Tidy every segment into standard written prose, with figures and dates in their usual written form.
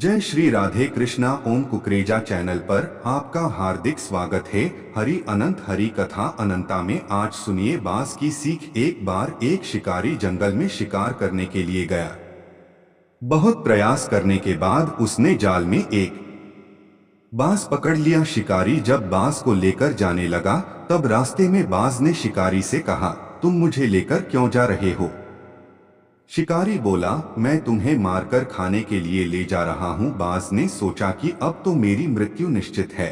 जय श्री राधे कृष्णा। ओम कुकरेजा चैनल पर आपका हार्दिक स्वागत है। हरि अनंत हरि कथा अनंता में आज सुनिए बाज की सीख। एक बार एक शिकारी जंगल में शिकार करने के लिए गया। बहुत प्रयास करने के बाद उसने जाल में एक बाज पकड़ लिया। शिकारी जब बाज को लेकर जाने लगा तब रास्ते में बाज ने शिकारी से कहा, तुम मुझे लेकर क्यों जा रहे हो? शिकारी बोला, मैं तुम्हें मारकर खाने के लिए ले जा रहा हूं। बाज ने सोचा कि अब तो मेरी मृत्यु निश्चित है।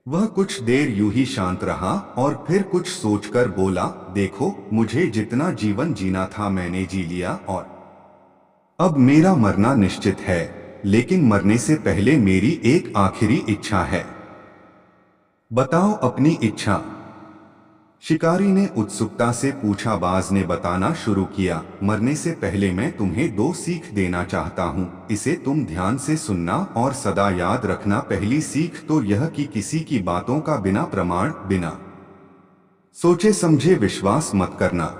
वह कुछ देर यूं ही शांत रहा और फिर कुछ सोचकर बोला, देखो, मुझे जितना जीवन जीना था मैंने जी लिया और अब मेरा मरना निश्चित है, लेकिन मरने से पहले मेरी एक आखिरी इच्छा है। बताओ अपनी इच्छा। शिकारी ने उत्सुकता से पूछा। बाज ने बताना शुरू किया, मरने से पहले मैं तुम्हें दो सीख देना चाहता हूँ। इसे तुम ध्यान से सुनना और सदा याद रखना। पहली सीख तो यह कि किसी की बातों का बिना प्रमाण, बिना सोचे समझे विश्वास मत करना।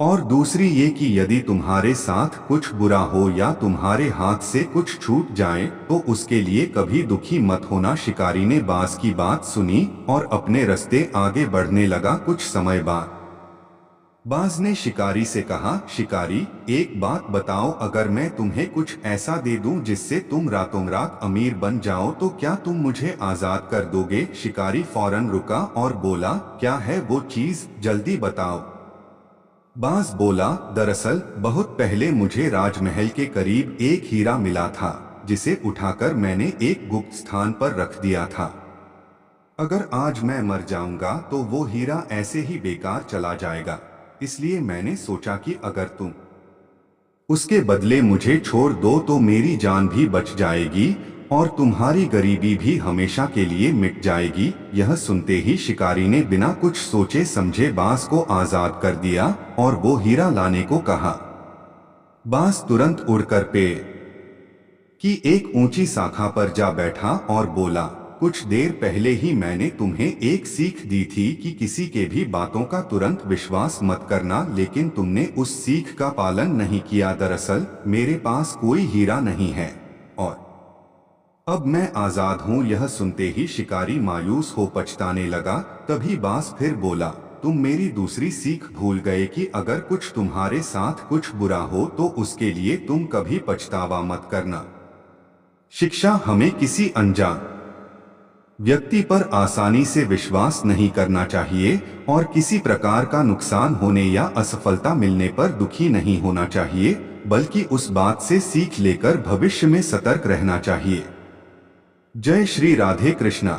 और दूसरी ये कि यदि तुम्हारे साथ कुछ बुरा हो या तुम्हारे हाथ से कुछ छूट जाए तो उसके लिए कभी दुखी मत होना। शिकारी ने बाज की बात सुनी और अपने रास्ते आगे बढ़ने लगा। कुछ समय बाद बाज ने शिकारी से कहा, शिकारी, एक बात बताओ, अगर मैं तुम्हें कुछ ऐसा दे दूं जिससे तुम रातों रात अमीर बन जाओ तो क्या तुम मुझे आजाद कर दोगे? शिकारी फौरन रुका और बोला, क्या है वो चीज, जल्दी बताओ। बाज बोला, दरअसल बहुत पहले मुझे राजमहल के करीब एक हीरा मिला था जिसे उठाकर मैंने एक गुप्त स्थान पर रख दिया था। अगर आज मैं मर जाऊंगा तो वो हीरा ऐसे ही बेकार चला जाएगा, इसलिए मैंने सोचा कि अगर तुम उसके बदले मुझे छोड़ दो तो मेरी जान भी बच जाएगी और तुम्हारी गरीबी भी हमेशा के लिए मिट जाएगी। यह सुनते ही शिकारी ने बिना कुछ सोचे समझे बाज को आजाद कर दिया और वो हीरा लाने को कहा। बाज तुरंत उड़कर पेड़ की एक ऊंची शाखा पर जा बैठा और बोला, कुछ देर पहले ही मैंने तुम्हें एक सीख दी थी कि किसी के भी बातों का तुरंत विश्वास मत करना, लेकिन तुमने उस सीख का पालन नहीं किया। दरअसल मेरे पास कोई हीरा नहीं है और अब मैं आजाद हूँ। यह सुनते ही शिकारी मायूस हो पछताने लगा। तभी बाज फिर बोला, तुम मेरी दूसरी सीख भूल गए कि अगर कुछ तुम्हारे साथ कुछ बुरा हो तो उसके लिए तुम कभी पछतावा मत करना। शिक्षा हमें किसी अनजान व्यक्ति पर आसानी से विश्वास नहीं करना चाहिए और किसी प्रकार का नुकसान होने या असफलता मिलने पर दुखी नहीं होना चाहिए, बल्कि उस बात से सीख लेकर भविष्य में सतर्क रहना चाहिए। जय श्री राधे कृष्णा।